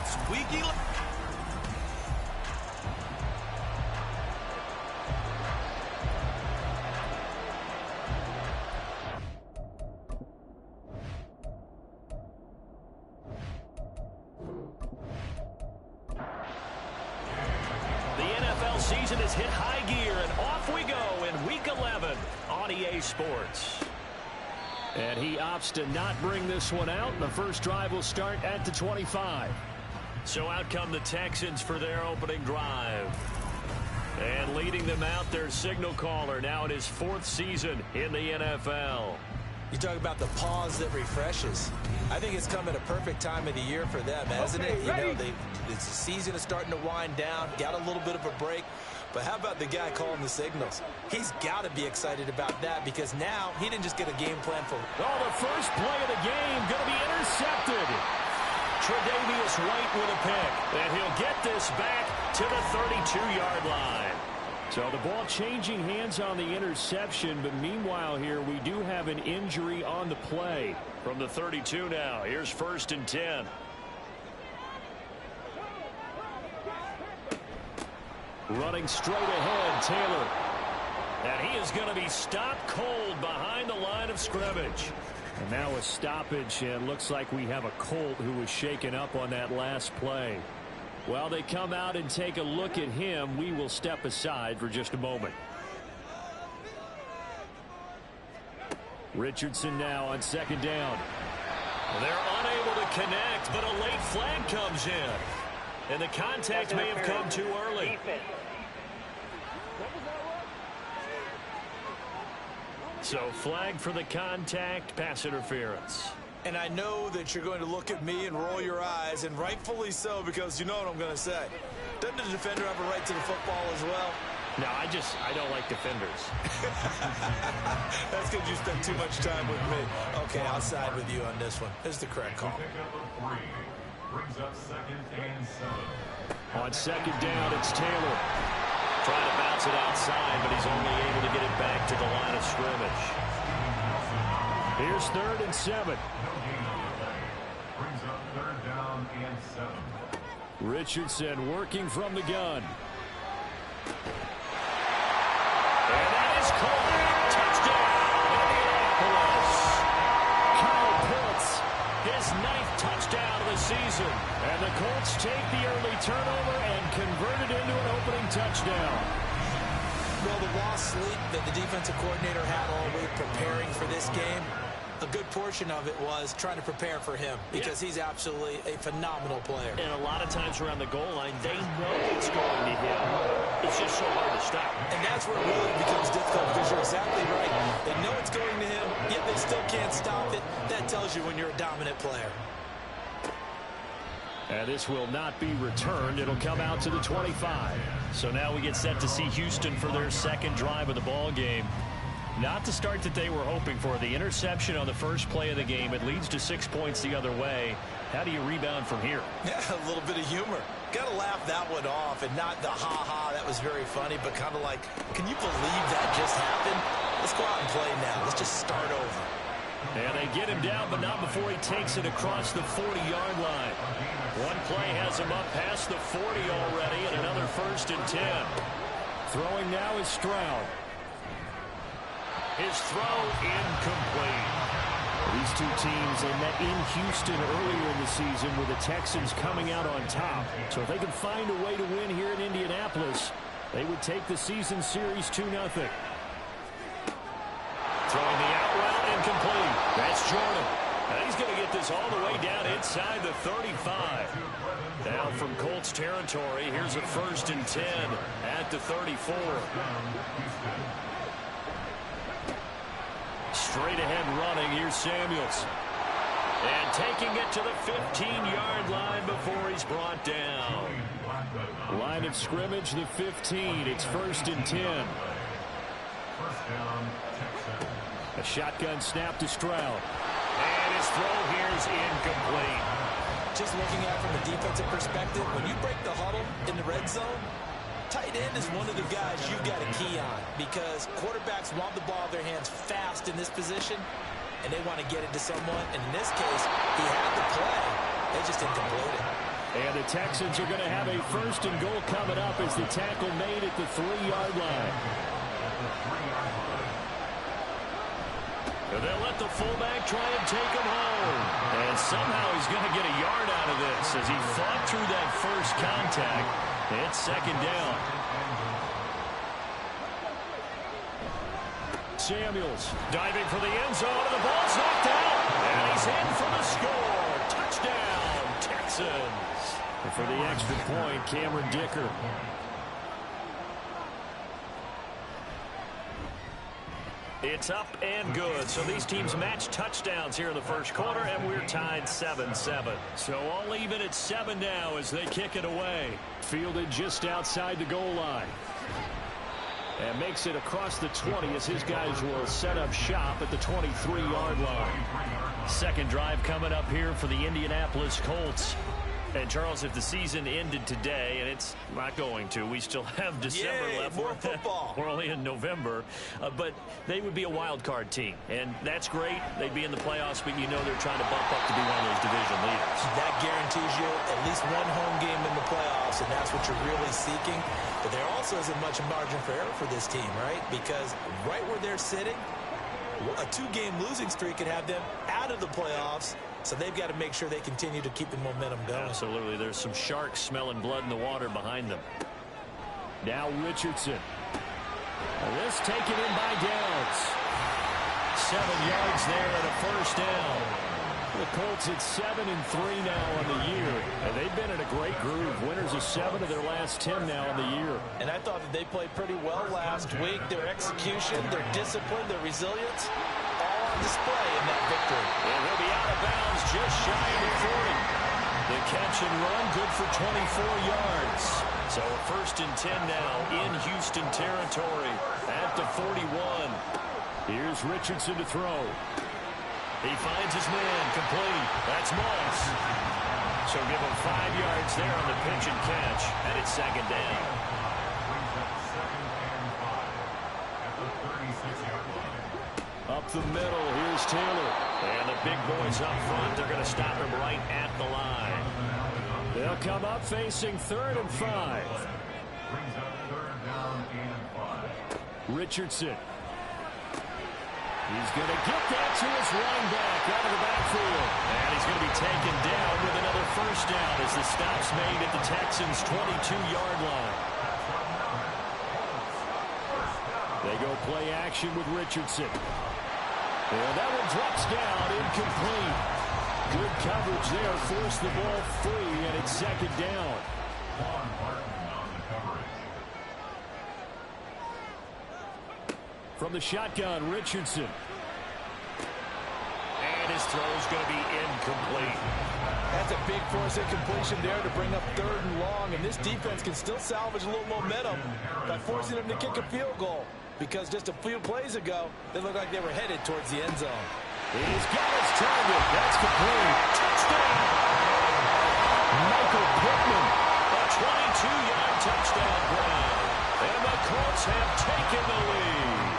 It's week 11. The NFL season has hit high gear, and off we go in Week 11 on EA Sports. And he opts to not bring this one out. The first drive will start at the 25. So out come the Texans for their opening drive. And leading them out, their signal caller, now in his 4th season in the NFL. You talk about the pause that refreshes. I think it's come at a perfect time of the year for them, hasn't it? You know, the season is starting to wind down, got a little bit of a break. But how about the guy calling the signals? He's got to be excited about that because now he didn't just get a game plan for... Oh, the first play of the game going to be intercepted. Tre'Davious White with a pick. And he'll get this back to the 32-yard line. So the ball changing hands on the interception, but meanwhile here we do have an injury on the play. From the 32 now, here's 1st and 10. Running straight ahead, Taylor. And he is going to be stopped cold behind the line of scrimmage. And now a stoppage, and looks like we have a Colt who was shaken up on that last play. While they come out and take a look at him, we will step aside for just a moment. Richardson now on 2nd down. They're unable to connect, but a late flag comes in. And the contact may have come too early. So flag for the contact, pass interference. And I know that you're going to look at me and roll your eyes, and rightfully so, because you know what I'm going to say. Doesn't the defender have a right to the football as well? No, I don't like defenders. That's because you spend too much time with me. Okay, I'll side with you on this one. Here's the correct call. Brings up 2nd and 7. On 2nd down, it's Taylor. Trying to bounce it outside, but he's only able to get it back to the line of scrimmage. Here's 3rd and 7. Brings up 3rd down and 7. Richardson working from the gun. And that is caught. Touchdown, Indianapolis. Kyle Pitts, his 9th touchdown of the season. And the Colts take the early turnover and convert it into an opening touchdown. Well, the lost sleep that the defensive coordinator had all week preparing for this game, a good portion of it was trying to prepare for him because he's absolutely a phenomenal player. And a lot of times around the goal line, they know it's going to him. It's just so hard to stop. And that's where it really becomes difficult because you're exactly right. They know it's going to him, yet they still can't stop it. That tells you when you're a dominant player. And this will not be returned. It'll come out to the 25. So now we get set to see Houston for their 2nd drive of the ball game. Not the start that they were hoping for. The interception on the first play of the game. It leads to 6 points the other way. How do you rebound from here? Yeah, a little bit of humor. Got to laugh that one off and not the ha-ha. That was very funny, but kind of like, can you believe that just happened? Let's go out and play now. Let's just start over. And they get him down, but not before he takes it across the 40-yard line. One play has him up past the 40 already, and another 1st and 10. Throwing now is Stroud. His throw incomplete. These two teams, they met in Houston earlier in the season with the Texans coming out on top. So if they can find a way to win here in Indianapolis, they would take the season series 2-0. Throwing the out route incomplete. That's Jordan. And he's going to get this all the way down inside the 35. Now from Colts territory, here's a 1st and 10 at the 34. Straight ahead running, here's Samuels. And taking it to the 15-yard line before he's brought down. Line of scrimmage, the 15. It's 1st and 10. A shotgun snap to Stroud. And his throw here is incomplete. Just looking at it from a defensive perspective, when you break the huddle in the red zone, tight end is one of the guys you've got to key on because quarterbacks want the ball in their hands fast in this position, and they want to get it to someone. And in this case, he had the play. They just didn't complete it. And the Texans are going to have a 1st and goal coming up as the tackle made at the 3-yard line. And they'll let the fullback try and take him home. And somehow he's going to get a yard out of this as he fought through that first contact. It's 2nd down. Samuels diving for the end zone, and the ball's knocked out. And he's in for the score. Touchdown, Texans. And for the extra point, Cameron Dicker. It's up and good. So these teams match touchdowns here in the first quarter, and we're tied 7-7. So all even at 7 now as they kick it away. Fielded just outside the goal line. And makes it across the 20 as his guys will set up shop at the 23-yard line. Second drive coming up here for the Indianapolis Colts. And, Charles, if the season ended today, and it's not going to, we still have December left. More football. We're only in November. But they would be a wild card team. And that's great. They'd be in the playoffs, but you know they're trying to bump up to be one of those division leaders. That guarantees you at least one home game in the playoffs, and that's what you're really seeking. But there also isn't much margin for error for this team, right? Because right where they're sitting, a 2-game losing streak could have them out of the playoffs. So they've got to make sure they continue to keep the momentum going. Absolutely. There's some sharks smelling blood in the water behind them. Now Richardson. This taken in by Downs. 7 yards there and a 1st down. The Colts at 7-3 now on the year. And they've been in a great groove. Winners of 7 of their last 10 now on the year. And I thought that they played pretty well last week. Their execution, their discipline, their resilience, all on display in that victory. And he'll be out of bounds just shy of the 40. The catch and run good for 24 yards. So 1st and 10 now in Houston territory at the 41. Here's Richardson to throw. He finds his man complete. That's Moss. So give him 5 yards there on the pitch and catch. And it's 2nd down. Up the middle, here's Taylor. And the big boys up front, they're going to stop him right at the line. They'll come up facing 3rd and 5. Richardson. He's going to get that to his running back out of the backfield. And he's going to be taken down with another 1st down as the stop's made at the Texans' 22-yard line. They go play action with Richardson. And that one drops down, incomplete. Good coverage there, forced the ball free, and it's 2nd down. From the shotgun, Richardson. And his throw's going to be incomplete. That's a big force incompletion there to bring up 3rd and long, and this defense can still salvage a little momentum by forcing them to kick a field goal. Because just a few plays ago, they looked like they were headed towards the end zone. He's got his target. That's complete. Touchdown! Michael Pittman. A 22-yard touchdown grab. And the Colts have taken the lead.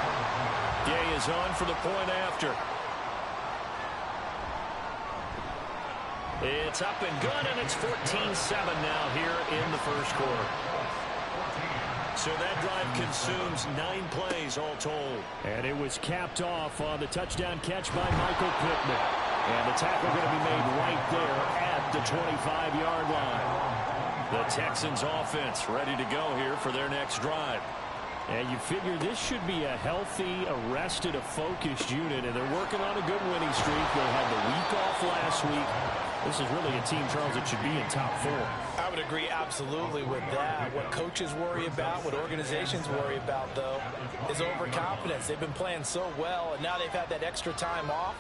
Gay is on for the point after. It's up and good, and it's 14-7 now here in the first quarter. So that drive consumes 9 plays all told. And it was capped off on the touchdown catch by Michael Pittman. And the tackle going to be made right there at the 25-yard line. The Texans offense ready to go here for their next drive. And you figure this should be a healthy, arrested, a focused unit, and they're working on a good winning streak. They had the week off last week. This is really a team, Charles, that should be in top 4. I would agree absolutely with that. What coaches worry about, what organizations worry about, though, is overconfidence. They've been playing so well, and now they've had that extra time off.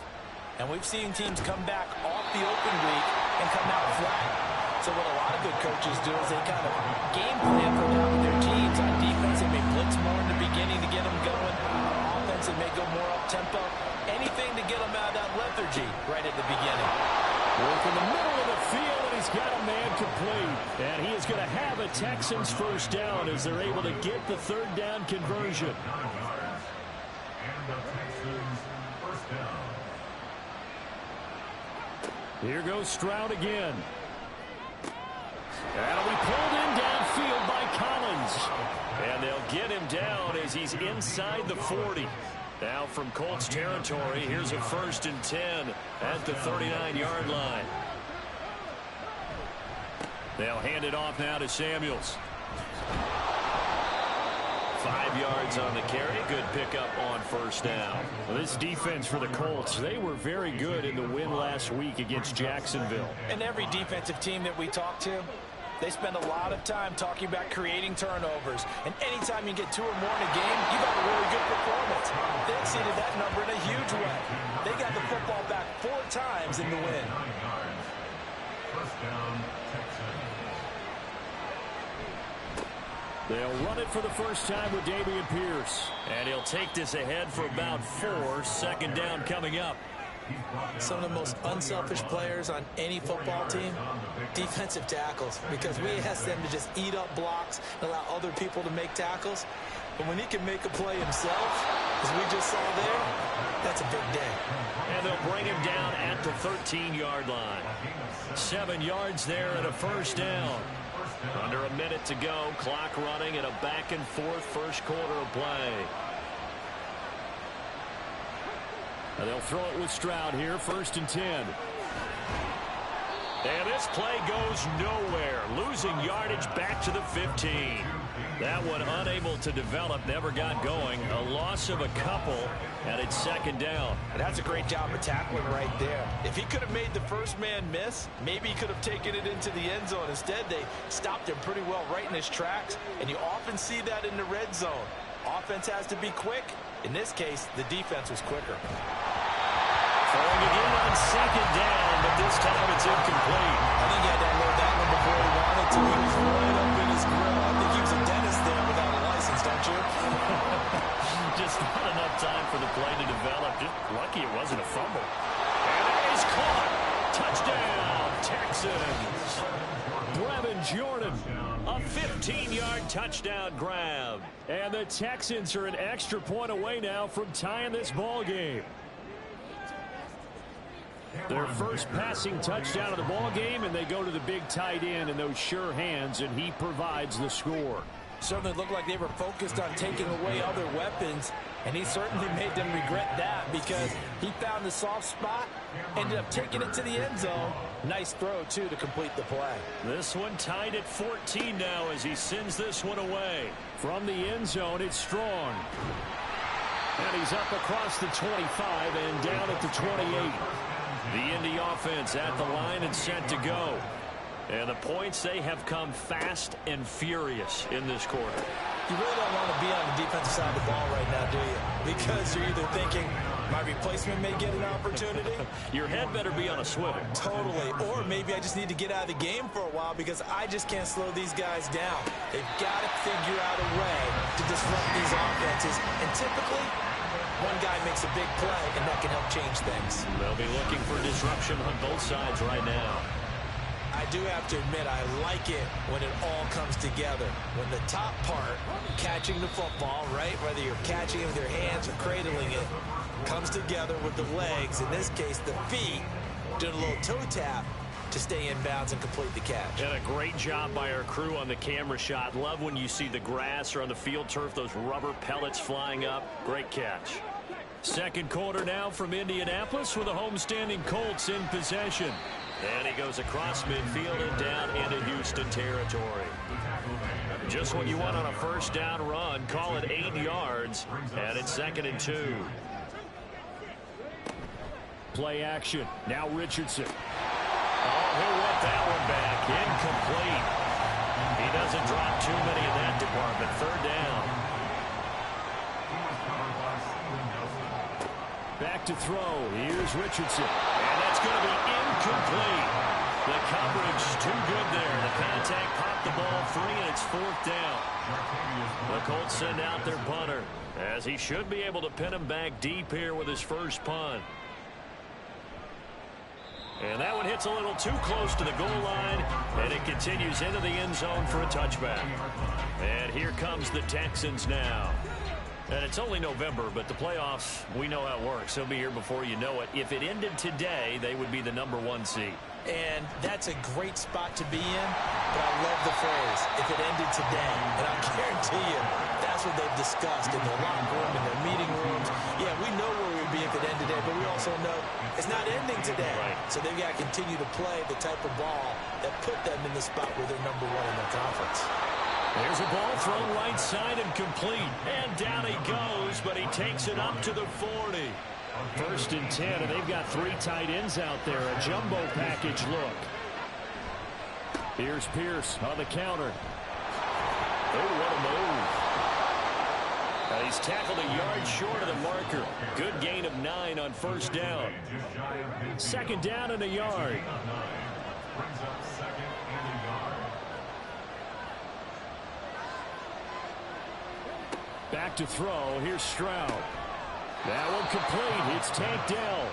And we've seen teams come back off the open week and come out flat. So what a lot of good coaches do is they kind of game plan for their teams. On defense, they may blitz more in the beginning to get them going. On offense, they may go more up-tempo. Anything to get them out of that lethargy right at the beginning. Work in the middle of the field, and he's got a man complete. And he is going to have a Texans 1st down as they're able to get the 3rd down conversion. Here goes Stroud again. That'll be pulled in downfield by Collins. And they'll get him down as he's inside the 40. Now from Colts territory, here's a 1st and 10 at the 39-yard line. They'll hand it off now to Samuels. 5 yards on the carry. Good pickup on 1st down. Well, this defense for the Colts, they were very good in the win last week against Jacksonville. And every defensive team that we talk to, they spend a lot of time talking about creating turnovers. And anytime you get 2 or more in a game, you've got a really good performance. They exceeded that number in a huge way. They got the football back 4 times in the win. 1st down, Texans. They'll run it for the first time with Dameon Pierce. And he'll take this ahead for about 4. 2nd down coming up. Some of the most unselfish players on any football team, defensive tackles, because we ask them to just eat up blocks and allow other people to make tackles. But when he can make a play himself, as we just saw there, that's a big day. And they'll bring him down at the 13-yard line. 7 yards there and a 1st down. Under a minute to go, clock running and a back-and-forth 1st quarter of play. And they'll throw it with Stroud here, 1st and 10. And this play goes nowhere, losing yardage back to the 15. That one unable to develop, never got going. A loss of a couple, and it's 2nd down. And that's a great job of tackling right there. If he could have made the first man miss, maybe he could have taken it into the end zone. Instead, they stopped him pretty well right in his tracks, and you often see that in the red zone. Offense has to be quick. In this case, the defense was quicker. Throwing again on 2nd down, but this time it's incomplete. I think he had to unload that one before he wanted to. He was right up in his grill. I think he was a dentist there without a license, don't you? Just not enough time for the play to develop. Just lucky it wasn't a fumble. And it is caught. Touchdown, Texans. Brevin Jordan, a 15-yard touchdown grab. And the Texans are an extra point away now from tying this ball game. Their first passing touchdown of the ball game, and they go to the big tight end in those sure hands, and he provides the score. Certainly looked like they were focused on taking away other weapons, and he certainly made them regret that because he found the soft spot, ended up taking it to the end zone. Nice throw, too, to complete the play. This one tied at 14 now as he sends this one away. From the end zone, it's Strong. And he's up across the 25 and down at the 28. The Indy offense at the line and set to go. And the points, they have come fast and furious in this quarter. You really don't want to be on the defensive side of the ball right now, do you? Because you're either thinking, my replacement may get an opportunity. Your head better be on a swivel. Totally. Or maybe I just need to get out of the game for a while because I just can't slow these guys down. They've got to figure out a way to disrupt these offenses. And typically, one guy makes a big play, and that can help change things. They'll be looking for disruption on both sides right now. I do have to admit, I like it when it all comes together. When the top part, catching the football, right, whether you're catching it with your hands or cradling it, comes together with the legs, in this case the feet, doing a little toe tap to stay in bounds and complete the catch. And a great job by our crew on the camera shot. Love when you see the grass or on the field turf, those rubber pellets flying up. Great catch. 2nd quarter now from Indianapolis with the homestanding Colts in possession. And he goes across midfield and down into Houston territory. Just what you want on a 1st down run. Call it 8 yards, and it's 2nd and 2. Play action. Now Richardson. Oh, he'll let that one back. Incomplete. He doesn't drop too many in that department. 3rd down. Back to throw. Here's Richardson. And that's going to be incomplete. The coverage too good there. The contact popped the ball free, and it's 4th down. The Colts send out their punter, as he should be able to pin him back deep here with his first punt. And that one hits a little too close to the goal line, and it continues into the end zone for a touchback. And here comes the Texans now. And it's only November, but the playoffs, we know how it works. They'll be here before you know it. If it ended today, they would be the #1 seed. And that's a great spot to be in, but I love the phrase, if it ended today. And I guarantee you, that's what they've discussed in their locker room, in their meeting rooms. Yeah, we know where we'd be if it ended today, but we also know it's not ending today. Right. So they've got to continue to play the type of ball that put them in the spot where they're #1 in their conference. There's a ball thrown right side and complete. And down he goes, but he takes it up to the 40. 1st and 10, and they've got 3 tight ends out there. A jumbo package look. Here's Pierce on the counter. Oh, what a move. He's tackled a yard short of the marker. Good gain of 9 on 1st down. 2nd down and a yard. Back to throw. Here's Stroud. That one complete. It's Tank Dell.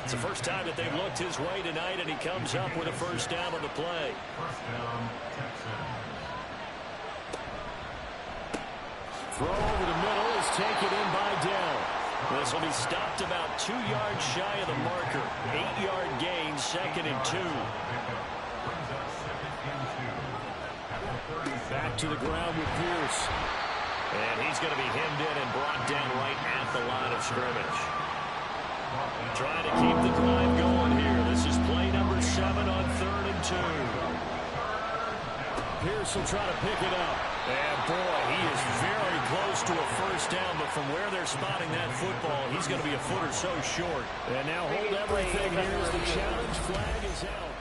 It's the first time that they've looked his way tonight, and he comes up with a 1st down on the play. 1st down, Texans. Throw over the middle is taken in by Dell. This will be stopped about 2 yards shy of the marker. 8-yard gain, 2nd and 2. Back to the ground with Pierce. And he's going to be hemmed in and brought down right at the line of scrimmage. Trying to keep the drive going here. This is play number 7 on 3rd and 2. Pierce will try to pick it up. And boy, he is very close to a 1st down, but from where they're spotting that football, he's going to be a foot or so short. And now hold everything. Here's the challenge. Flag is out.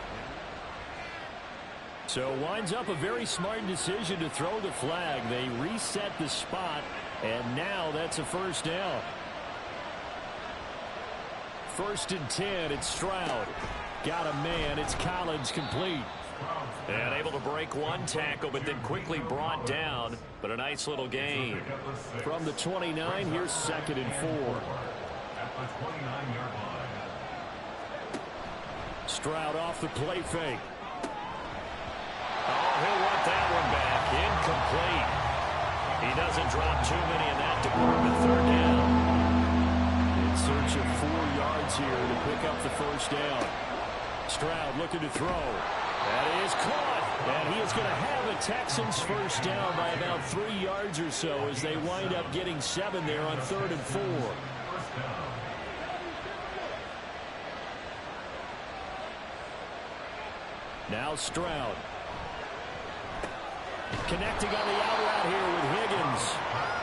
So winds up a very smart decision to throw the flag. They reset the spot, and now that's a 1st down. 1st and 10, it's Stroud. Got a man, it's Collins complete. And able to break 1 tackle, but then quickly brought down. But a nice little gain. From the 29, here's 2nd and 4. Stroud off the play fake. Oh, he'll want that one back. Incomplete. He doesn't drop too many in that department. 3rd down. In search of 4 yards here to pick up the 1st down. Stroud looking to throw. That is caught. And he is going to have a Texans 1st down by about 3 yards or so as they wind up getting 7 there on 3rd and 4. Now Stroud. Connecting on the out route here with Higgins.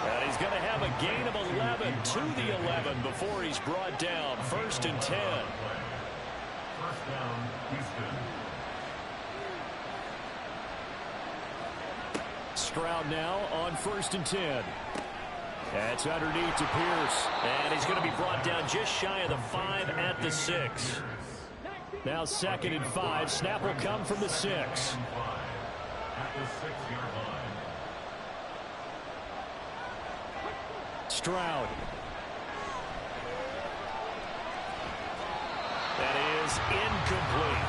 And he's going to have a gain of 11 to the 11 before he's brought down. 1st and 10. 1st down, Houston. Stroud now on 1st and 10. That's underneath to Pierce. And he's going to be brought down just shy of the 5 at the 6. Now 2nd and 5. Snap will come from the 6. At the 6-yard line. Stroud. That is incomplete.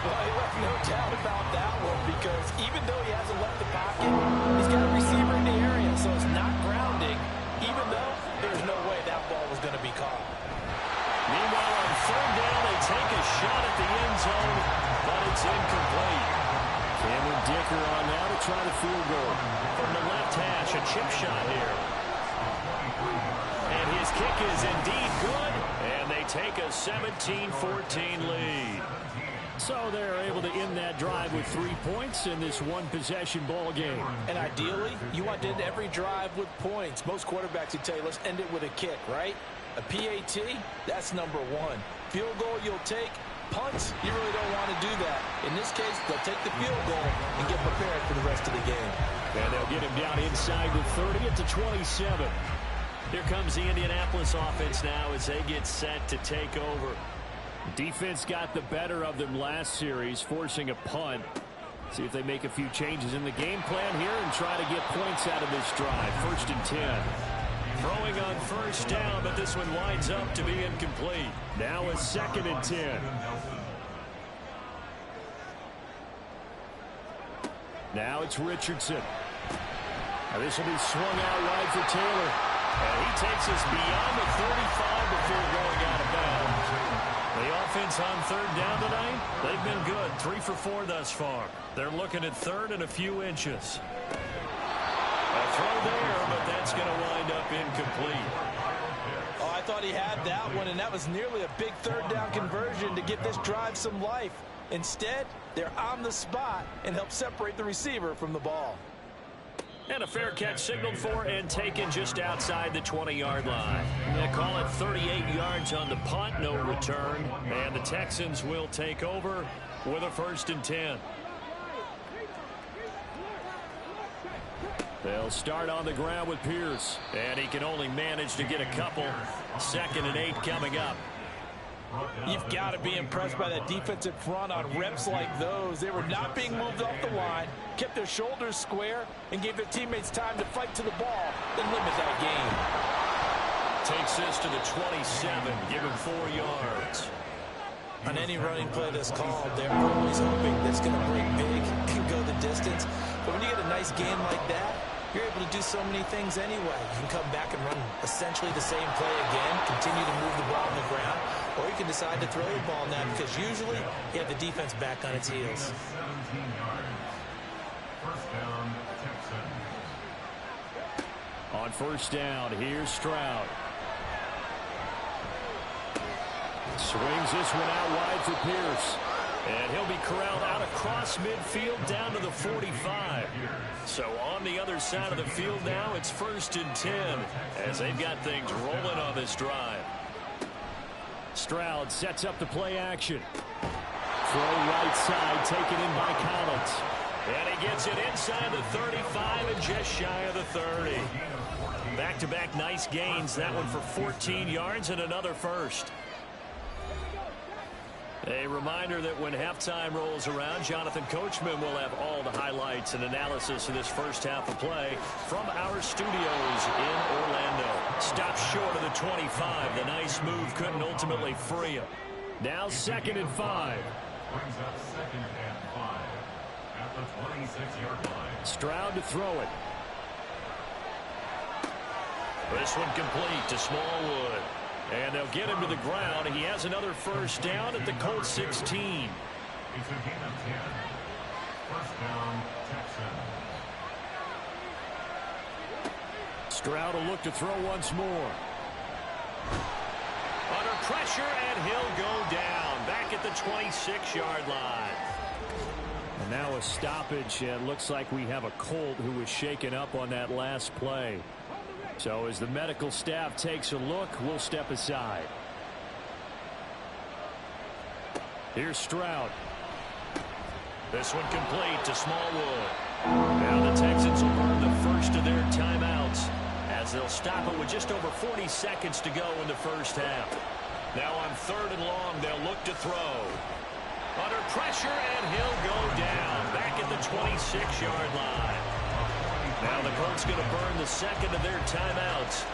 Well, he left no doubt about that one because even though he hasn't left the pocket, he's got a receiver in the area, so it's not grounding, even though there's no way that ball was going to be caught. Meanwhile, on 3rd down, they take a shot at the end zone, but it's incomplete. Cameron Dicker on now to try the field goal. From the left hash, a chip shot here. And his kick is indeed good, and they take a 17-14 lead. So they're able to end that drive with 3 points in this one-possession ball game. And ideally, you want to end every drive with points. Most quarterbacks would tell you, let's end it with a kick, right? A PAT, that's #1. Field goal you'll take. Punts, you really don't want to do that. In this case, they'll take the field goal and get prepared for the rest of the game. And they'll get him down inside the 30 at the 27. Here comes the Indianapolis offense now as they get set to take over. Defense got the better of them last series, forcing a punt. See if they make a few changes in the game plan here and try to get points out of this drive. 1st and 10. Throwing on 1st down, but this one winds up to be incomplete. Now a 2nd and 10. Now it's Richardson. Now this will be swung out wide for Taylor. And he takes us beyond the 35 before going out of bounds. The offense on third down tonight, they've been good. 3 for 4 thus far. They're looking at third and a few inches. A throw there, but that's going to wind up incomplete. Oh, I thought he had that one, and that was nearly a big third down conversion to give this drive some life. Instead, they're on the spot and help separate the receiver from the ball. And a fair catch signaled for and taken just outside the 20-yard line. They call it 38 yards on the punt, no return. And the Texans will take over with a 1st and 10. They'll start on the ground with Pierce. And he can only manage to get a couple. 2nd and 8 coming up. You've got to be impressed by that defensive front on reps like those. They were not being moved off the line, kept their shoulders square, and gave their teammates time to fight to the ball and limit that gain. Takes this to the 27, give him 4 yards. On any running play that's called, they're always hoping that's going to break big, can go the distance. But when you get a nice gain like that, you're able to do so many things anyway. You can come back and run essentially the same play again, continue to move the ball on the ground, or you can decide to throw the ball now because usually you have the defense back on its heels. 17 yards. First down, Texans. On 1st down, here's Stroud. Swings this one out wide for Pierce. And he'll be corralled out across midfield down to the 45. So on the other side of the field now, it's 1st and 10 as they've got things rolling on this drive. Stroud sets up the play action. Throw right side, taken in by Collins. And he gets it inside the 35 and just shy of the 30. Back-to-back nice gains. That one for 14 yards and another 1st. A reminder that when halftime rolls around, Jonathan Coachman will have all the highlights and analysis of this first half of play from our studios in Orlando. Stops short of the 25. The nice move couldn't ultimately free him. Now 2nd and 5. Brings up 2nd and 5 at the 26-yard line. Stroud to throw it. This one complete to Smallwood. And they'll get him to the ground. He has another 1st down at the Colts 16. It's a gain of 10. First down, Texans. Stroud will look to throw once more. Under pressure, and he'll go down. Back at the 26-yard line. And now a stoppage. It looks like we have a Colt who was shaken up on that last play. So as the medical staff takes a look, we'll step aside. Here's Stroud. This one complete to Smallwood. Now the Texans will burn the first of their timeouts as they'll stop it with just over 40 seconds to go in the first half. Now on 3rd and long, they'll look to throw. Under pressure, and he'll go down. Back at the 26-yard line. Now the Colts going to burn the 2nd of their timeouts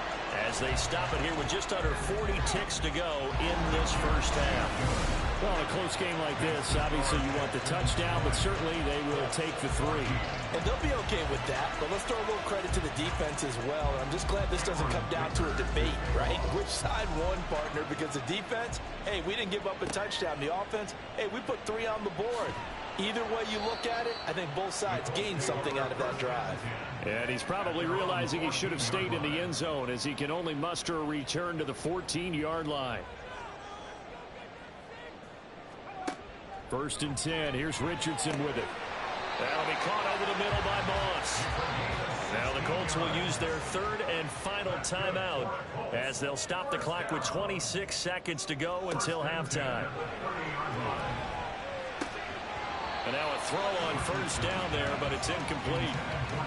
as they stop it here with just under 40 ticks to go in this first half. Well, in a close game like this, obviously you want the touchdown, but certainly they will take the 3. And they'll be okay with that, but let's throw a little credit to the defense as well. And I'm just glad this doesn't come down to a debate, right? Which side won, partner? Because the defense, hey, we didn't give up a touchdown. The offense, hey, we put 3 on the board. Either way you look at it, I think both sides gained something out of that drive. And he's probably realizing he should have stayed in the end zone as he can only muster a return to the 14-yard line. 1st and 10. Here's Richardson with it. That'll be caught over the middle by Moss. Now the Colts will use their 3rd and final timeout as they'll stop the clock with 26 seconds to go until halftime. And now a throw on 1st down there, but it's incomplete.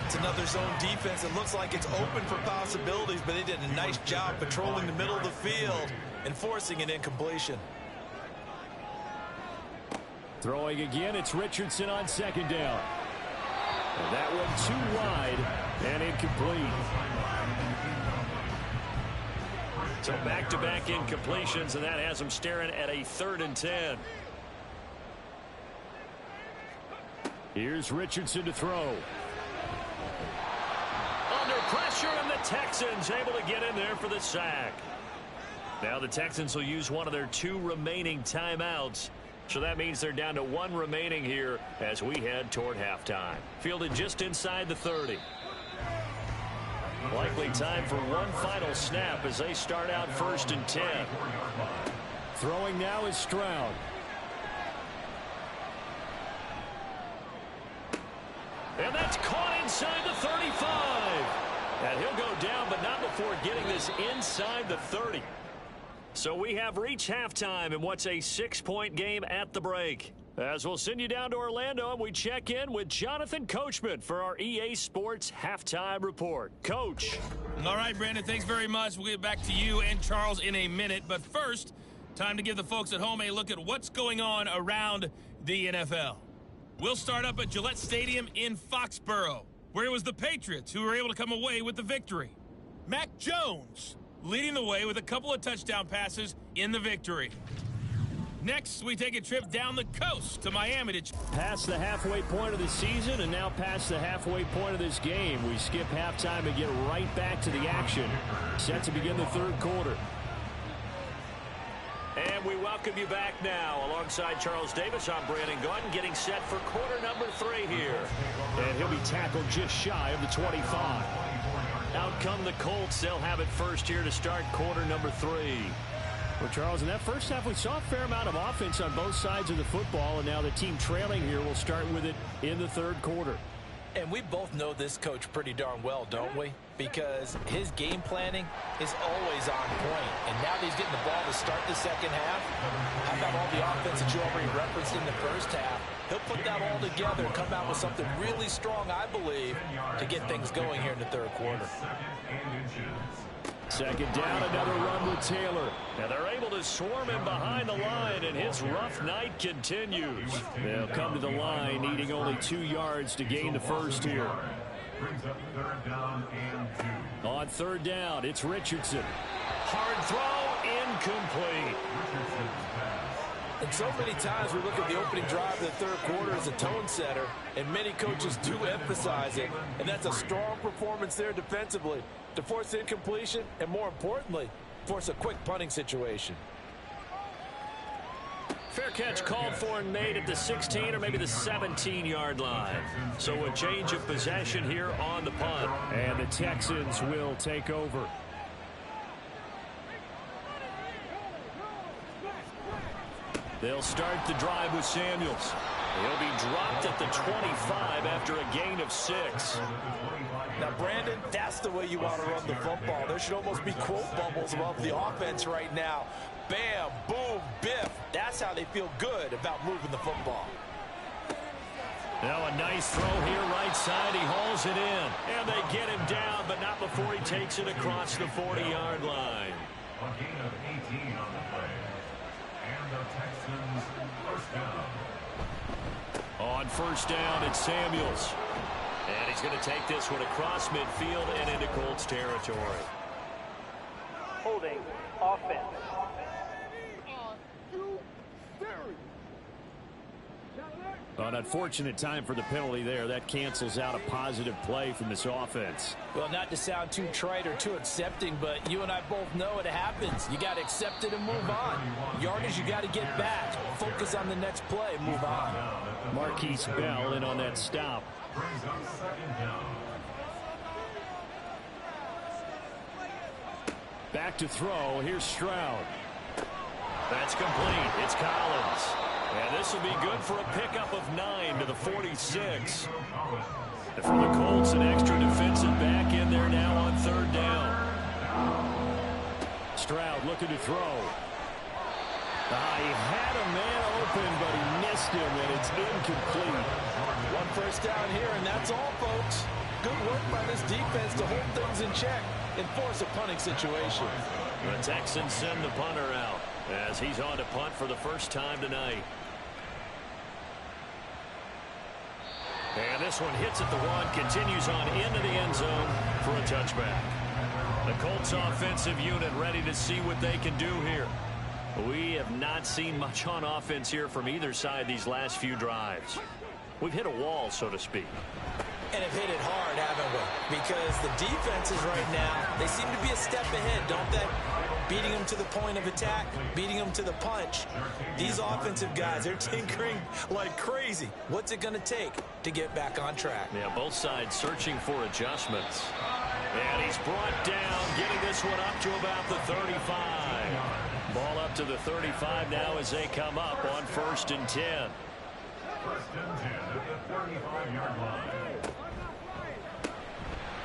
It's another zone defense. It looks like it's open for possibilities, but they did a nice job patrolling the middle of the field and forcing an incompletion. Throwing again, it's Richardson on 2nd down. And that one too wide and incomplete. So back-to-back incompletions, and that has them staring at a 3rd and 10. Here's Richardson to throw. Under pressure, and the Texans able to get in there for the sack. Now the Texans will use one of their 2 remaining timeouts. So that means they're down to 1 remaining here as we head toward halftime. Fielded just inside the 30. Likely time for one final snap as they start out 1st and 10. Throwing now is Stroud. And that's caught inside the 35. And he'll go down, but not before getting this inside the 30. So we have reached halftime in what's a 6-point game at the break. As we'll send you down to Orlando, and we check in with Jonathan Coachman for our EA Sports Halftime Report. Coach. All right, Brandon, thanks very much. We'll get back to you and Charles in a minute. But first, time to give the folks at home a look at what's going on around the NFL. We'll start up at Gillette Stadium in Foxborough, where it was the Patriots who were able to come away with the victory. Mac Jones leading the way with a couple of touchdown passes in the victory. Next, we take a trip down the coast to Miami to past the halfway point of the season and now past the halfway point of this game. We skip halftime and get right back to the action. Set to begin the 3rd quarter. And we welcome you back now. Alongside Charles Davis, I'm Brandon Gaudin, getting set for quarter number 3 here. And he'll be tackled just shy of the 25. Out come the Colts. They'll have it first here to start quarter number 3. Well, Charles, in that first half, we saw a fair amount of offense on both sides of the football, and now the team trailing here will start with it in the 3rd quarter. And we both know this coach pretty darn well, don't we? Because his game planning is always on point. And now that he's getting the ball to start the 2nd half, how about all the offense that you already referenced in the 1st half? He'll put that all together and come out with something really strong, I believe, to get things going here in the 3rd quarter. 2nd down, another run with Taylor. And they're able to swarm him behind the line, and his rough night continues. They'll come to the line, needing only 2 yards to gain the first here. On 3rd down, it's Richardson. Hard throw, incomplete. And so many times we look at the opening drive of the 3rd quarter as a tone setter, and many coaches do emphasize it, and that's a strong performance there defensively to force incompletion and, more importantly, force a quick punting situation. Fair catch called for and made at the 16 or maybe the 17-yard line. So a change of possession here on the punt. And the Texans will take over. They'll start the drive with Samuels. He'll be dropped at the 25 after a gain of 6. Now, Brandon, that's the way you want to run the football. There should almost be quote bubbles above the offense right now. Bam, boom, biff. That's how they feel good about moving the football. Now a nice throw here right side. He hauls it in. And they get him down, but not before he takes it across the 40-yard line. A gain of 18 on the play. And the Texans first down. On 1st down, it's Samuels. And he's going to take this one across midfield and into Colts territory. Holding offense. An unfortunate time for the penalty there. That cancels out a positive play from this offense. Well, not to sound too trite or too accepting, but you and I both know it happens. You got to accept it and move on. Yardage, you got to get back. Focus on the next play. Move on. Marquise Bell in on that stop. Brings up 2nd down. Back to throw. Here's Stroud. That's complete. It's Collins. And this will be good for a pickup of 9 to the 46. And for the Colts, an extra defensive back in there now on 3rd down. Stroud looking to throw. He had a man open, but he missed him, and it's incomplete. 1 first down here, and that's all, folks. Good work by this defense to hold things in check and force a punting situation. The Texans send the punter out as he's on to punt for the first time tonight. And this one hits at the 1, continues on into the end zone for a touchback. The Colts offensive unit ready to see what they can do here. We have not seen much on offense here from either side these last few drives. We've hit a wall, so to speak. And have hit it hard, haven't we? Because the defenses right now, they seem to be a step ahead, don't they? beating them to the point of attack, beating them to the punch. These offensive guys, they're tinkering like crazy. What's it going to take to get back on track? Yeah, both sides searching for adjustments. And he's brought down, getting this one up to about the 35. Ball up to the 35 now as they come up on 1st and 10. 1st and 10 at the 35-yard line.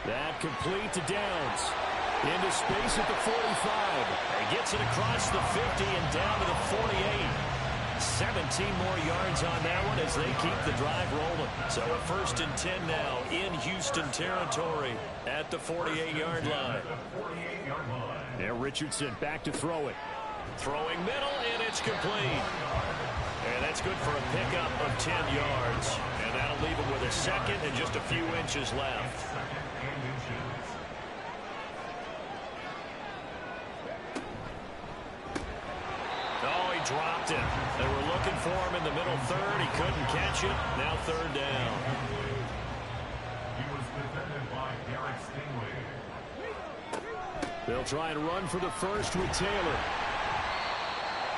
That complete to Downs. Into space at the 45. And gets it across the 50 and down to the 48. 17 more yards on that one as they keep the drive rolling. So a 1st and 10 now in Houston territory at the 48-yard line. Now Richardson back to throw it. Throwing middle, and it's complete. And that's good for a pickup of 10 yards. And that'll leave him with a second and just a few inches left. Oh, he dropped it. They were looking for him in the middle third. He couldn't catch it. Now 3rd down. He was defended by Derek Stingley. They'll try and run for the first with Taylor.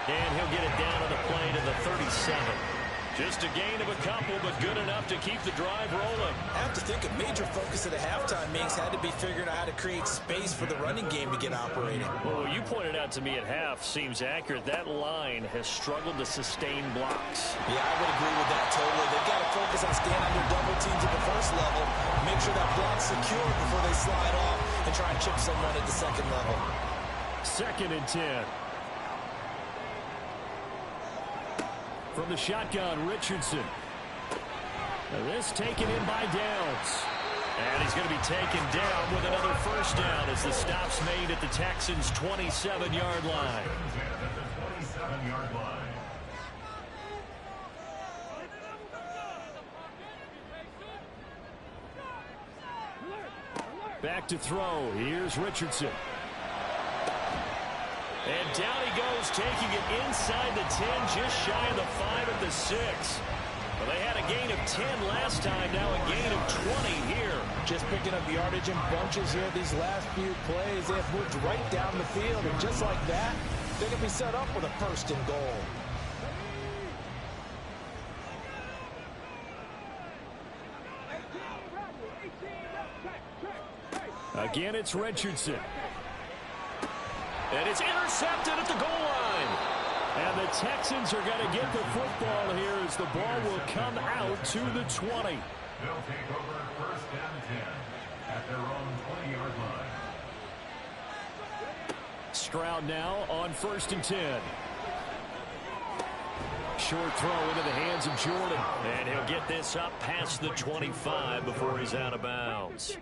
And he'll get it down on the play to the 37. Just a gain of a couple, but good enough to keep the drive rolling. I have to think a major focus at a halftime, Minks, had to be figuring out how to create space for the running game to get operating. Well, what you pointed out to me at half seems accurate. That line has struggled to sustain blocks. Yeah, I would agree with that totally. They've got to focus on staying under double teams at the first level, make sure that block's secure before they slide off and try and chip someone at the second level. 2nd and 10. From the shotgun, Richardson. Now this taken in by Downs. And he's going to be taken down with another 1st down as the stop's made at the Texans' 27-yard line. Back to throw. Here's Richardson. And down he goes, taking it inside the 10, just shy of the 5 at the 6. Well, they had a gain of 10 last time, now a gain of 20 here. Just picking up yardage in bunches here these last few plays. They have moved right down the field, and just like that, they're going to be set up with a 1st and goal. Again, it's Richardson. And it's intercepted at the goal line. And the Texans are going to get the football here as the ball will come out to the 20. They'll take over 1st and 10 at their own 20-yard line. Stroud now on 1st and 10. Short throw into the hands of Jordan. And he'll get this up past the 25 before he's out of bounds.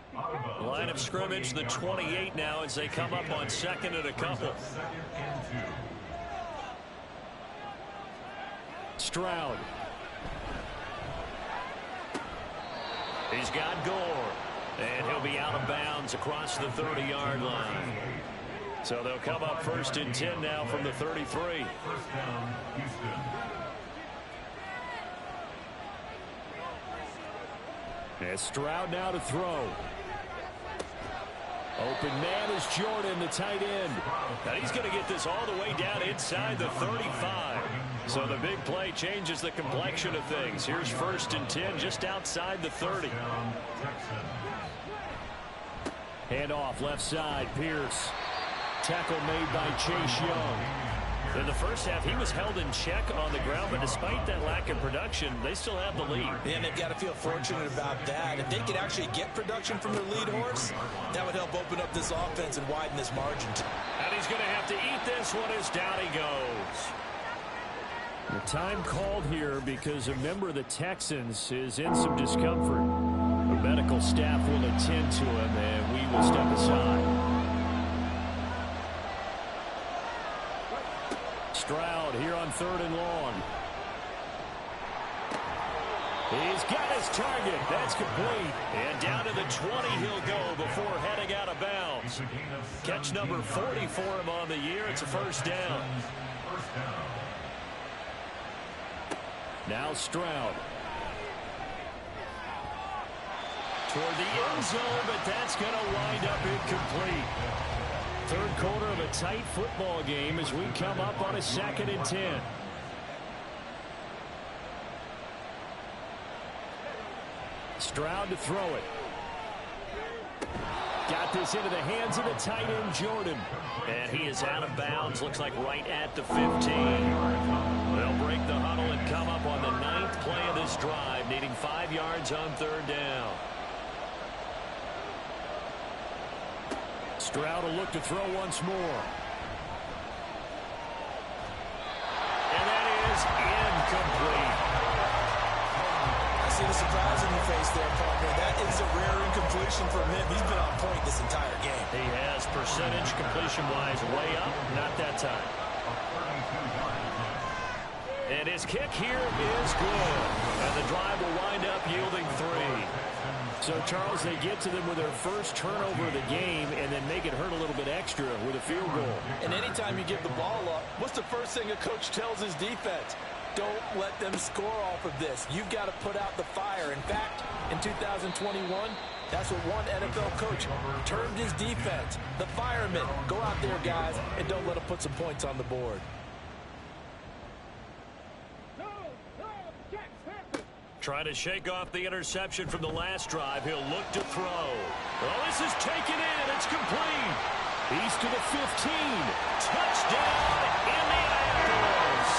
Line of scrimmage, the 28 now as they come up on 2nd and a couple. Stroud. He's got Gore. And he'll be out of bounds across the 30-yard line. So they'll come up 1st and 10 now from the 33. 1st down, Houston. And Stroud now to throw. Open man is Jordan, the tight end. And he's going to get this all the way down inside the 35. So the big play changes the complexion of things. Here's 1st and 10 just outside the 30. Hand off left side, Pierce. Tackle made by Chase Young. In the first half, he was held in check on the ground, but despite that lack of production, they still have the lead. And they've got to feel fortunate about that. If they could actually get production from their lead horse, that would help open up this offense and widen this margin. And he's going to have to eat this one as down he goes. The time called here because a member of the Texans is in some discomfort. The medical staff will attend to him, and we will step aside. Stroud here on 3rd and long. He's got his target. That's complete. And down to the 20 he'll go before heading out of bounds. Catch number 40 for him on the year. It's a 1st down. Now Stroud. Toward the end zone, but that's going to wind up incomplete. Third quarter of a tight football game as we come up on a 2nd and 10. Stroud to throw it. Got this into the hands of the tight end, Jordan. And he is out of bounds. Looks like right at the 15. They'll break the huddle and come up on the 9th play of this drive, needing 5 yards on 3rd down. Stroud will look to throw once more. And that is incomplete. I see the surprise in your face there, partner. That is a rare incompletion from him. He's been on point this entire game. He has percentage completion-wise way up. Not that time. And his kick here is good. And the drive will wind up yielding 3. So, Charles, they get to them with their first turnover of the game and then make it hurt a little bit extra with a field goal. And anytime you give the ball up, what's the first thing a coach tells his defense? Don't let them score off of this. You've got to put out the fire. In fact, in 2021, that's what one NFL coach termed his defense. The firemen. Go out there, guys, and don't let them put some points on the board. Trying to shake off the interception from the last drive. He'll look to throw. Oh, this is taken in. It's complete. He's to the 15. Touchdown, Indianapolis.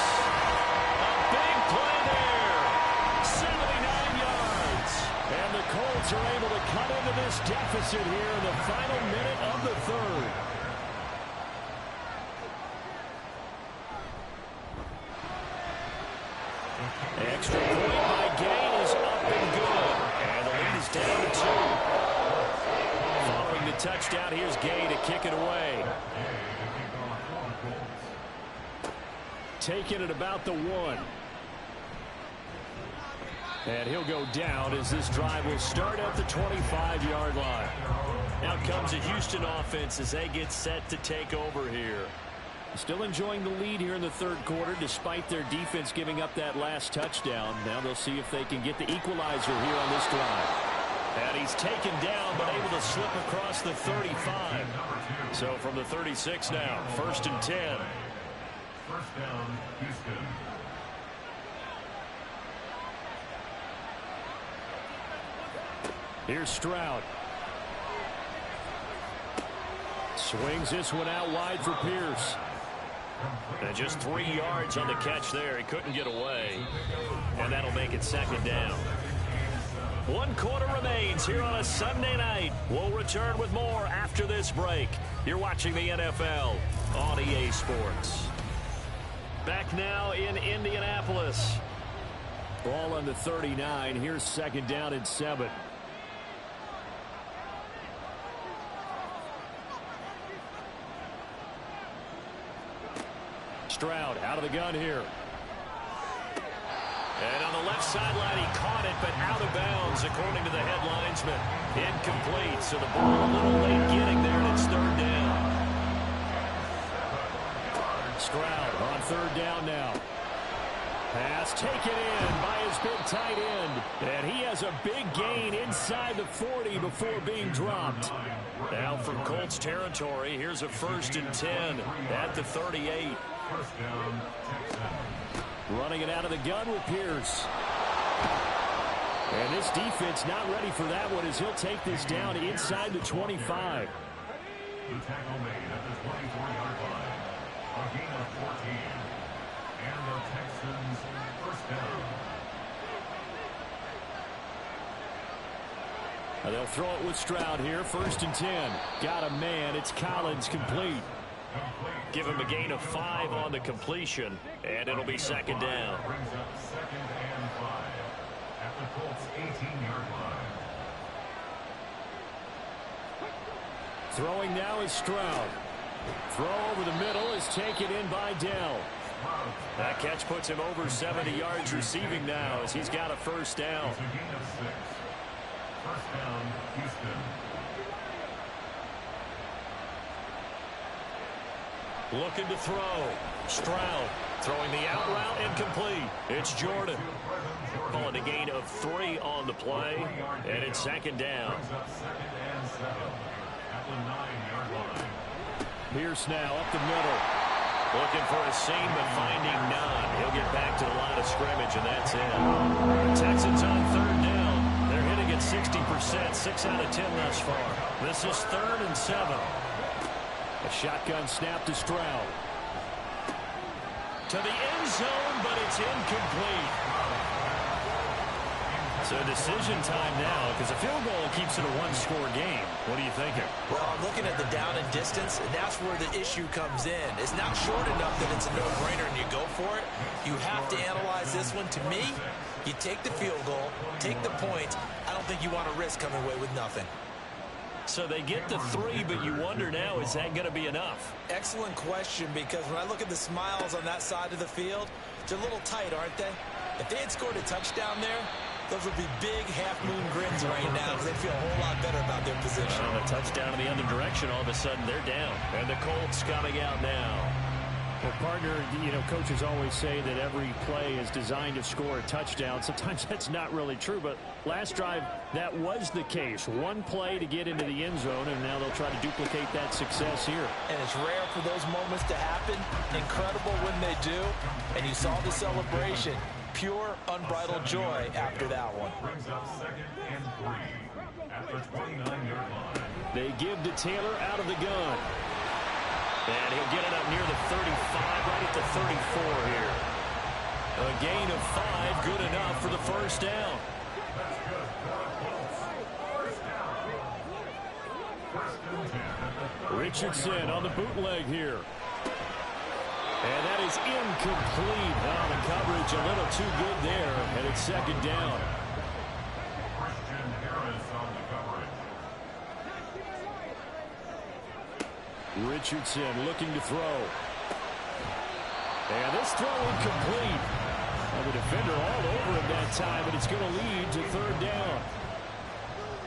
A big play there. 79 yards. And the Colts are able to cut into this deficit here in the final minute of the 3rd. Extra point by Gain is up and good. And the lead is down to 2. Following the touchdown, here's Gain to kick it away. Taking it about the 1. And he'll go down as this drive will start at the 25-yard line. Out comes the Houston offense as they get set to take over here. Still enjoying the lead here in the 3rd quarter despite their defense giving up that last touchdown. Now they'll see if they can get the equalizer here on this drive. And he's taken down but able to slip across the 35. So from the 36 now, 1st and 10. First down, Houston. Here's Stroud. Swings this one out wide for Pierce. And just 3 yards on the catch there. He couldn't get away. And that'll make it 2nd down. 1 quarter remains here on a Sunday night. We'll return with more after this break. You're watching the NFL on EA Sports. Back now in Indianapolis. Ball on the 39. Here's 2nd down and 7. Stroud out of the gun here. And on the left sideline, he caught it, but out of bounds, according to the head linesman. Incomplete, so the ball a little late getting there, and it's 3rd down. Stroud on 3rd down now. Pass taken in by his big tight end. And he has a big gain inside the 40 before being dropped. Now for Colts territory, here's a 1st and 10 at the 38. First down, Texans. Running it out of the gun with Pierce. And this defense not ready for that one as he'll take this down inside the 25. The tackle made at the 24-yard line. A gain of 14. And the Texans first down. Now they'll throw it with Stroud here. 1st and 10. Got a man. It's Collins complete. Give him a gain of 5 on the completion, and it'll be 2nd down. Brings up 2nd and 5 at the Colts 18-yard line. Throwing now is Stroud. Throw over the middle is taken in by Dell. That catch puts him over 70 yards receiving now as he's got a 1st down. It's a gain of 6. First down, Houston. Looking to throw. Stroud throwing the out route and complete. It's Jordan. Calling a gain of 3 on the play, and it's 2nd down. Brings up 2nd and 7 at the 9-yard line. Pierce now up the middle. Looking for a seam, but finding none. He'll get back to the line of scrimmage, and that's it. The Texans on third down. They're hitting at 60%, 6 out of 10 thus far. This is 3rd and 7. A shotgun snap to Stroud. To the end zone, but it's incomplete. So decision time now, because a field goal keeps it a one-score game. What are you thinking? Well, I'm looking at the down and distance, and that's where the issue comes in. It's not short enough that it's a no-brainer and you go for it. You have to analyze this one. To me, you take the field goal, take the point. I don't think you want to risk coming away with nothing. So they get the 3, but you wonder now, is that going to be enough? Excellent question, because when I look at the smiles on that side of the field, they're a little tight, aren't they? If they had scored a touchdown there, those would be big half-moon grins right now because they feel a whole lot better about their position. On a touchdown in the other direction, all of a sudden they're down. And the Colts coming out now. Well, partner, you know, coaches always say that every play is designed to score a touchdown. Sometimes that's not really true, but last drive, that was the case. One play to get into the end zone, and now they'll try to duplicate that success here. And it's rare for those moments to happen. Incredible when they do. And you saw the celebration. Pure, unbridled joy after that one. Brings up 2nd and 3 at the 29-yard line. They give to Taylor out of the gun. And he'll get it up near the 35, right at the 34 here. A gain of 5, good enough for the first down. That's good for the Colts. First down. 1st and 10 at the Richardson on the bootleg here. And that is incomplete. Oh, the coverage a little too good there, and it's 2nd down. Christian Harris on the coverage. Richardson looking to throw. And this throw incomplete. Well, the defender all over him that time, but it's going to lead to 3rd down.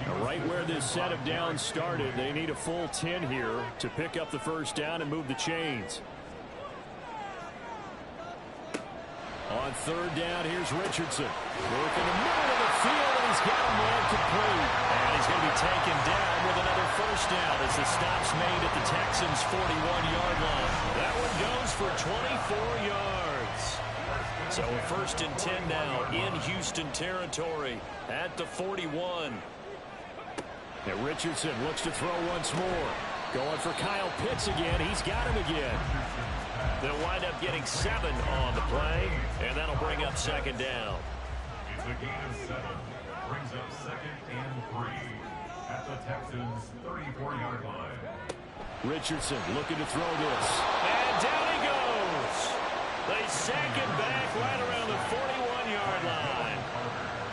Now, right where this set of downs started, they need a full 10 here to pick up the first down and move the chains. On 3rd down, here's Richardson. Work in the middle of the field, and he's got him well complete. And he's going to be taken down with another first down as the stop's made at the Texans' 41-yard line. That one goes for 24 yards. So a 1st and 10 now in Houston territory at the 41. And Richardson looks to throw once more. Going for Kyle Pitts again. He's got him again. They'll wind up getting 7 on the play, and that'll bring up 2nd down. It's a gain of 7. Brings up 2nd and 3 at the Texans' 34-yard line. Richardson looking to throw this. And down he goes. They sack him back right around the 41-yard line.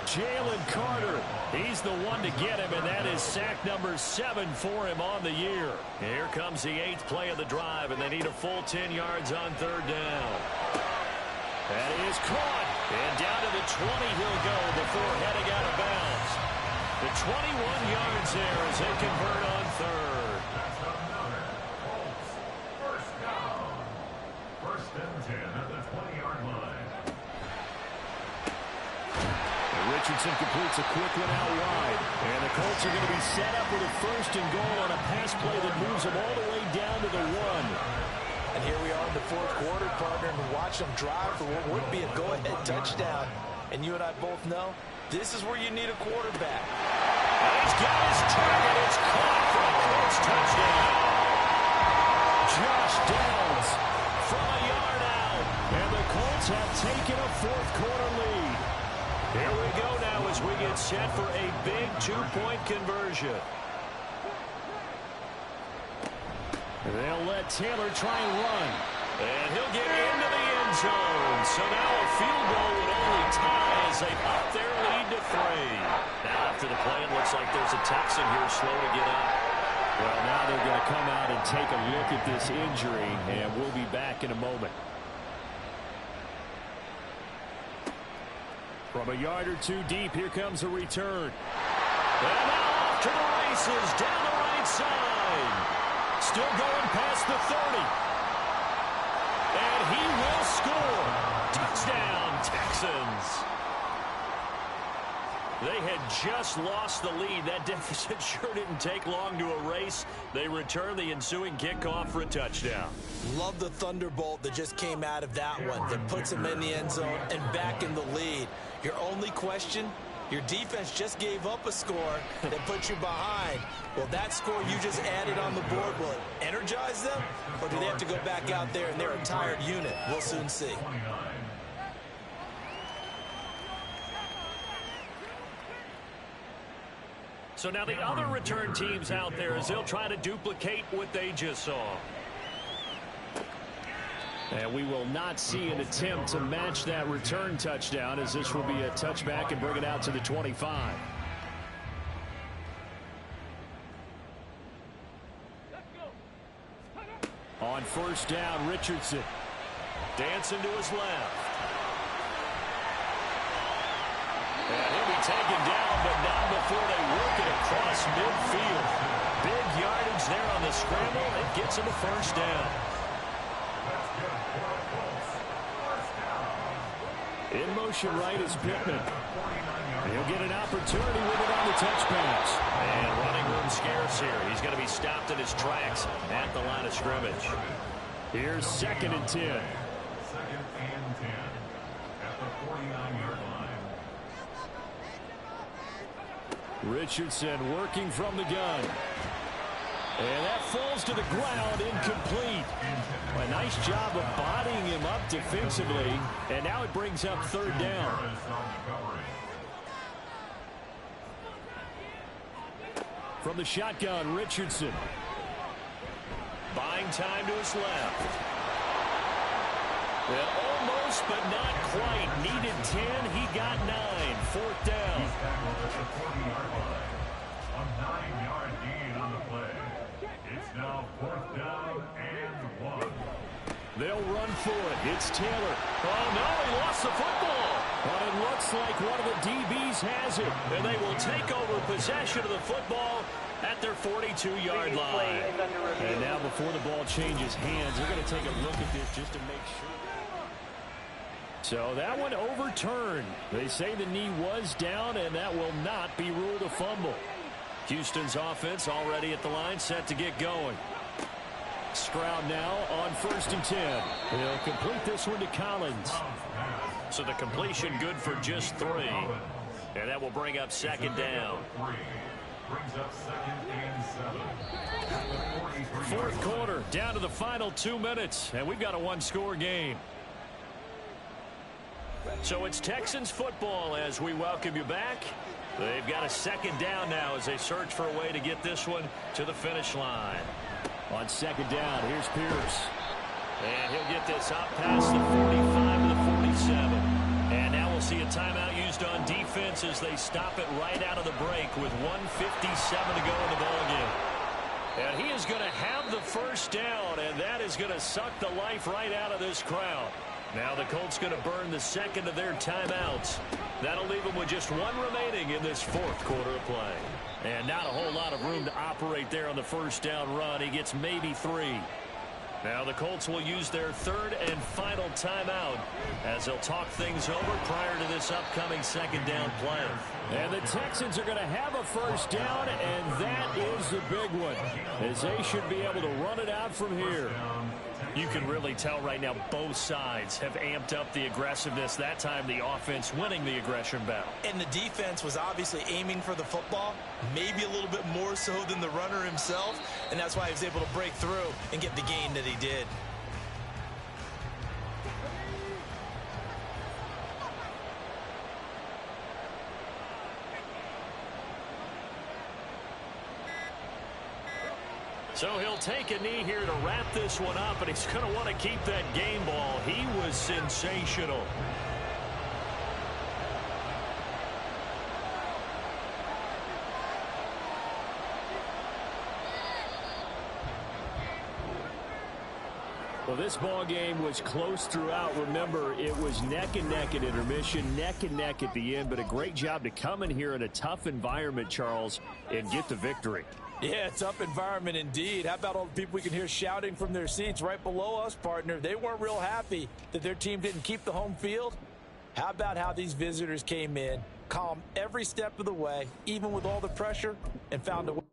Jalen Carter. He's the one to get him, and that is sack number 7 for him on the year. Here comes the 8th play of the drive, and they need a full 10 yards on 3rd down. That is caught. And down to the 20 he'll go before heading out of bounds. The 21 yards there as they convert on 3rd. That's another Colts first down. 1st and 10 at the 20-yard line. Richardson completes a quick one out wide. And the Colts are going to be set up with a 1st and goal on a pass play that moves them all the way down to the 1. And here we are in the 4th quarter, partner, and watch them drive for what would be a go-ahead touchdown. And you and I both know this is where you need a quarterback. And he's got his target. It's caught for a Colts touchdown. Josh Downs from a yard out. And the Colts have taken a 4th quarter lead. Here we go now as we get set for a big 2-point conversion. They'll let Taylor try and run. And he'll get into the end zone. So now a field goal would only tie as they up their lead to 3. Now after the play, it looks like there's a Texan here slow to get up. Well, now they're going to come out and take a look at this injury, and we'll be back in a moment. From a yard or 2 deep, here comes a return. And now off to the races down the right side. Still going past the 30. And he will score. Touchdown, Texans. They had just lost the lead. That deficit sure didn't take long to erase. They return the ensuing kickoff for a touchdown. Love the thunderbolt that just came out of that one. That puts them in the end zone and back in the lead. Your only question, your defense just gave up a score that put you behind. Well, that score you just added on the board, will it energize them? Or do they have to go back out there and they're a tired unit? We'll soon see. So now the other return teams out there as they'll try to duplicate what they just saw. And we will not see an attempt to match that return touchdown, as this will be a touchback and bring it out to the 25. On first down, Richardson. Dancing to his left. And he'll be taken down, but not before they work it across midfield. Big yardage there on the scramble. It gets him a first down. In motion right is Pittman. He'll get an opportunity with it on the touch pass. And running room scarce here. He's going to be stopped in his tracks at the line of scrimmage. Here's 2nd and 10. 2nd and 10 at the 49-yard line. Richardson working from the gun. And that falls to the ground, incomplete. A nice job of bodying him up defensively. And now it brings up 3rd down. From the shotgun, Richardson. Buying time to his left. And almost, but not quite. Needed 10. He got 9. 4th down. He's tackled at the 40-yard line. A 9-yard gain on the play. It's now 4th down and 1. They'll run for it. It's Taylor. Oh, no, he lost the football. But it looks like one of the DBs has it. And they will take over possession of the football at their 42-yard line. And now before the ball changes hands, they're going to take a look at this just to make sure. So that one overturned. They say the knee was down, and that will not be ruled a fumble. Houston's offense already at the line, set to get going. Stroud now on 1st and 10. He'll complete this one to Collins. So the completion good for just 3. And that will bring up 2nd down. Brings up 2nd and 7. 4th quarter, down to the final 2 minutes, and we've got a 1-score game. So it's Texans football as we welcome you back. They've got a 2nd down now as they search for a way to get this one to the finish line. On 2nd down, here's Pierce. And he'll get this up past the 45 to the 47. And now we'll see a timeout used on defense as they stop it right out of the break with 1:57 to go in the ballgame. And he is going to have the first down, and that is going to suck the life right out of this crowd. Now the Colts going to burn the 2nd of their timeouts. That'll leave them with just 1 remaining in this 4th quarter of play. And not a whole lot of room to operate there on the first down run. He gets maybe 3. Now the Colts will use their 3rd and final timeout as they'll talk things over prior to this upcoming 2nd down play. And the Texans are going to have a first down, and that is the big one, as they should be able to run it out from here. You can really tell right now both sides have amped up the aggressiveness. That time the offense winning the aggression battle. And the defense was obviously aiming for the football, maybe a little bit more so than the runner himself, and that's why he was able to break through and get the gain that he did. So he'll take a knee here to wrap this one up, and he's going to want to keep that game ball. He was sensational. Well, this ball game was close throughout. Remember, it was neck and neck at intermission, neck and neck at the end, but a great job to come in here in a tough environment, Charles, and get the victory. Yeah, tough environment indeed. How about all the people we can hear shouting from their seats right below us, partner? They weren't real happy that their team didn't keep the home field. How about how these visitors came in, calm every step of the way, even with all the pressure, and found a way.